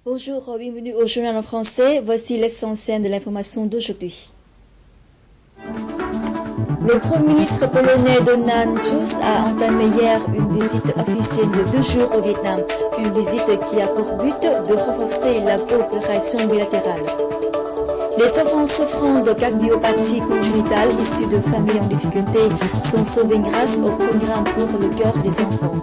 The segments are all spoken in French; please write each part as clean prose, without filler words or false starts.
Bonjour, bienvenue au journal en français. Voici l'essentiel de l'information d'aujourd'hui. Le Premier ministre polonais Donald Tusk a entamé hier une visite officielle de 2 jours au Vietnam, une visite qui a pour but de renforcer la coopération bilatérale. Les enfants souffrant de cardiopathie congénitale issus de familles en difficulté sont sauvés grâce au programme pour le cœur des enfants.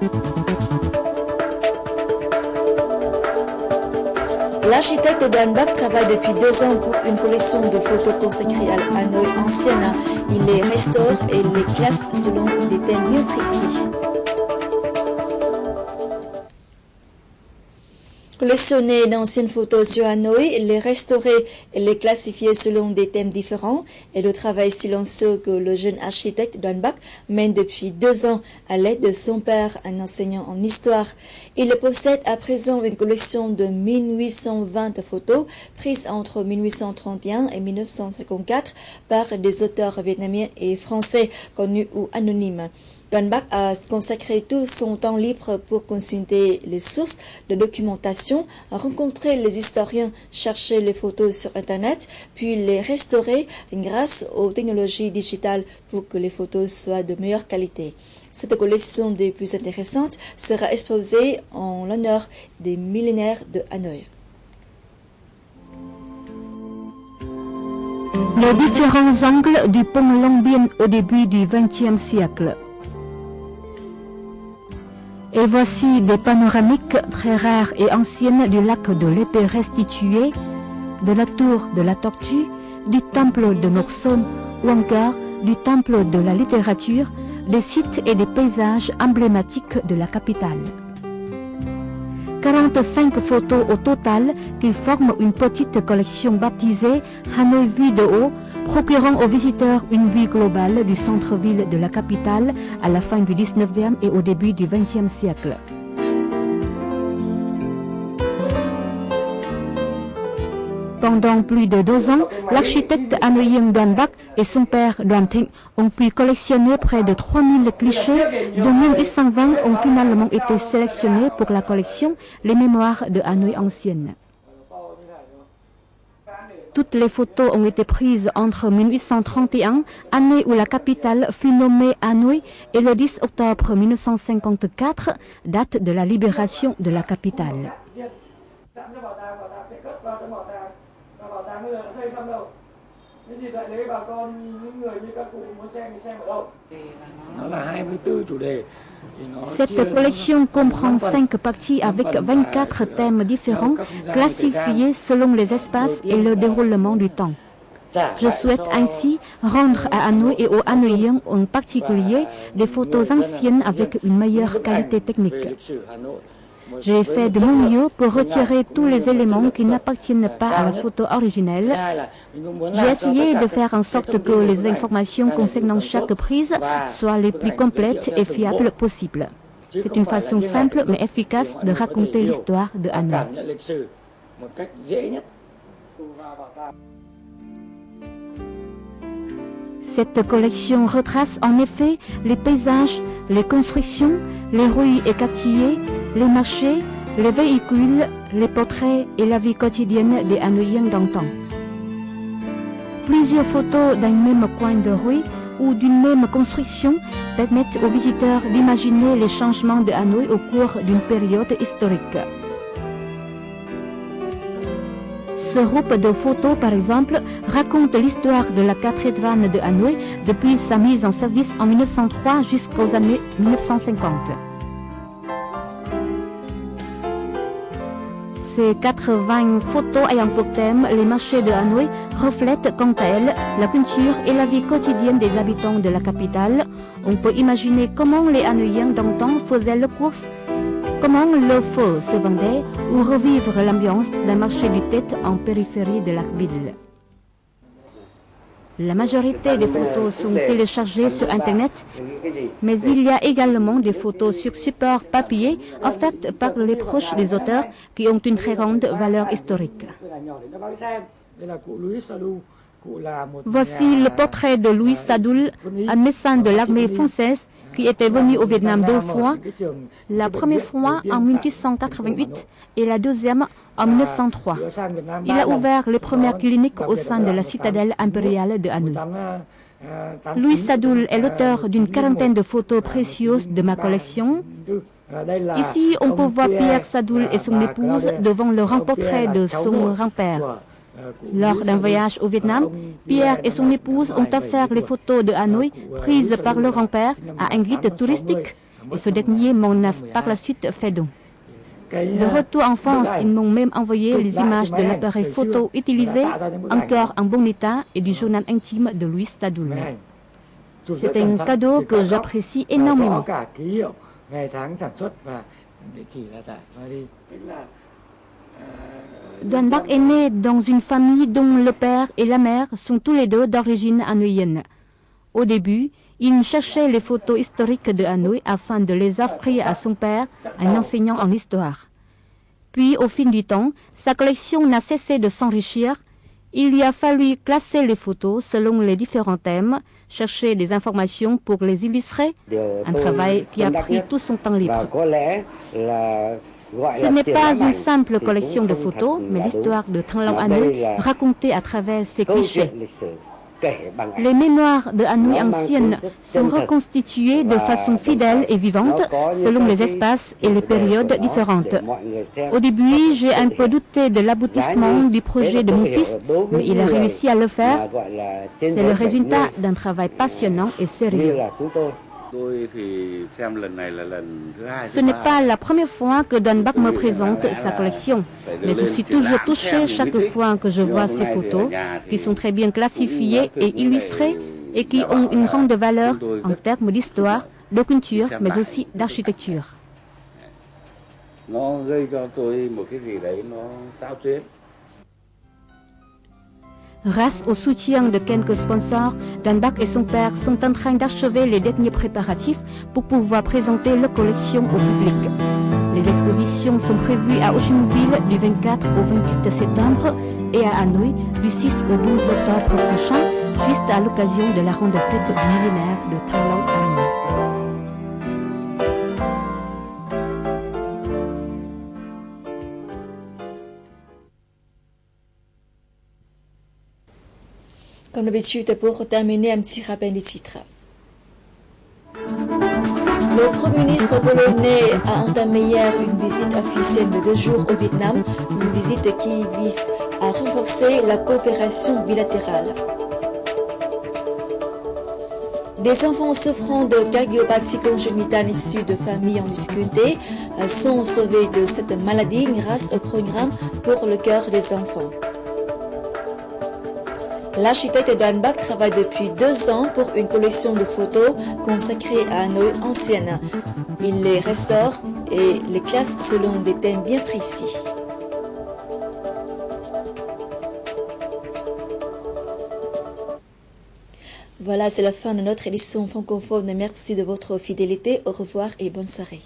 L'architecte d'An Bac travaille depuis 2 ans pour une collection de photos consacrées à Hanoï ancienne. Il les restaure et les classe selon des thèmes bien précis. Collectionner d'anciennes photos sur Hanoï, les restaurer et les classifier selon des thèmes différents est le travail silencieux que le jeune architecte d'An Bac mène depuis 2 ans à l'aide de son père, un enseignant en histoire. Il possède à présent une collection de 1820 photos prises entre 1831 et 1954 par des auteurs vietnamiens et français connus ou anonymes. Đoàn Bắc a consacré tout son temps libre pour consulter les sources de documentation, rencontrer les historiens, chercher les photos sur Internet, puis les restaurer grâce aux technologies digitales pour que les photos soient de meilleure qualité. Cette collection des plus intéressantes sera exposée en l'honneur des millénaires de Hanoï. Les différents angles du pont Long Bien au début du XXe siècle. Et voici des panoramiques très rares et anciennes du lac de l'Épée restitué, de la tour de la Tortue, du temple de Ngokson ou encore du temple de la littérature, des sites et des paysages emblématiques de la capitale. 45 photos au total qui forment une petite collection baptisée Hanoï vue de haut, procurant aux visiteurs une vue globale du centre-ville de la capitale à la fin du 19e et au début du 20e siècle. Pendant plus de 2 ans, l'architecte hanoïen Đoàn Bắc et son père Đoàn Thịnh ont pu collectionner près de 3000 clichés, dont 1820 ont finalement été sélectionnés pour la collection Les Mémoires de Hanoï ancienne. Toutes les photos ont été prises entre 1831, année où la capitale fut nommée Hanoï, et le 10 octobre 1954, date de la libération de la capitale. Cette collection comprend 5 parties avec 24 thèmes différents, classifiés selon les espaces et le déroulement du temps. Je souhaite ainsi rendre à Hanoï et aux Hanoïens en particulier des photos anciennes avec une meilleure qualité technique. J'ai fait de mon mieux pour retirer tous les éléments qui n'appartiennent pas à la photo originelle. J'ai essayé de faire en sorte que les informations concernant chaque prise soient les plus complètes et fiables possibles. C'est une façon simple mais efficace de raconter l'histoire de Hanoï. Cette collection retrace en effet les paysages, les constructions, les rues et quartiers, les marchés, les véhicules, les portraits et la vie quotidienne des Hanoïens d'antan. Plusieurs photos d'un même coin de rue ou d'une même construction permettent aux visiteurs d'imaginer les changements de Hanoï au cours d'une période historique. Ce groupe de photos, par exemple, raconte l'histoire de la cathédrale de Hanoï depuis sa mise en service en 1903 jusqu'aux années 1950. Ces 80 photos ayant pour thème les marchés de Hanoï reflètent quant à elles la culture et la vie quotidienne des habitants de la capitale. On peut imaginer comment les Hanoïens d'antan faisaient leurs courses, comment le feu se vendait ou revivre l'ambiance d'un marché du tête en périphérie de la ville. La majorité des photos sont téléchargées sur Internet, mais il y a également des photos sur support papier offertes par les proches des auteurs qui ont une très grande valeur historique. Voici le portrait de Louis Sadoul, un médecin de l'armée française qui était venu au Vietnam 2 fois, la première fois en 1888 et la deuxième en 1903. Il a ouvert les premières cliniques au sein de la citadelle impériale de Hanoï. Louis Sadoul est l'auteur d'une quarantaine de photos précieuses de ma collection. Ici, on peut voir Pierre Sadoul et son épouse devant le grand portrait de son grand-père. Lors d'un voyage au Vietnam, Pierre et son épouse ont offert les photos de Hanoï prises par leur grand-père à un guide touristique et ce dernier m'en a par la suite fait don. De retour en France, ils m'ont même envoyé les images de l'appareil photo utilisé, encore en bon état, et du journal intime de Louis Sadoul. C'est un cadeau que j'apprécie énormément. Doan Bac est né dans une famille dont le père et la mère sont tous les deux d'origine hanoïenne. Au début, il cherchait les photos historiques de Hanoï afin de les offrir à son père, un enseignant en histoire. Puis, au fil du temps, sa collection n'a cessé de s'enrichir. Il lui a fallu classer les photos selon les différents thèmes, chercher des informations pour les illustrer, un travail qui a pris tout son temps libre. Ce n'est pas une simple collection de photos, mais l'histoire de Thăng Long Hanoï racontée à travers ses clichés. Les mémoires de Hanoï ancienne sont reconstituées de façon fidèle et vivante selon les espaces et les périodes différentes. Au début, j'ai un peu douté de l'aboutissement du projet de mon fils, mais il a réussi à le faire. C'est le résultat d'un travail passionnant et sérieux. Ce n'est pas la première fois que Doan Bac me présente sa collection, mais je suis toujours touchée chaque fois que je vois ces photos, qui sont très bien classifiées et illustrées et qui ont une grande valeur en termes d'histoire, de culture, mais aussi d'architecture. Grâce au soutien de quelques sponsors, Doan Bac et son père sont en train d'achever les derniers préparatifs pour pouvoir présenter leur collection au public. Les expositions sont prévues à Ho Chi Minh Ville du 24 au 28 septembre et à Hanoï du 6 au 12 octobre prochain, juste à l'occasion de la ronde fête du millénaire de Thăng Long Hanoï. Comme d'habitude, pour terminer, un petit rappel des titres. Le Premier ministre polonais a entamé hier une visite officielle de 2 jours au Vietnam, une visite qui vise à renforcer la coopération bilatérale. Des enfants souffrant de cardiopathie congénitale issus de familles en difficulté sont sauvés de cette maladie grâce au programme pour le cœur des enfants. L'architecte Doan Bac travaille depuis 2 ans pour une collection de photos consacrées à Hanoï ancienne. Il les restaure et les classe selon des thèmes bien précis. Voilà, c'est la fin de notre édition francophone. Merci de votre fidélité. Au revoir et bonne soirée.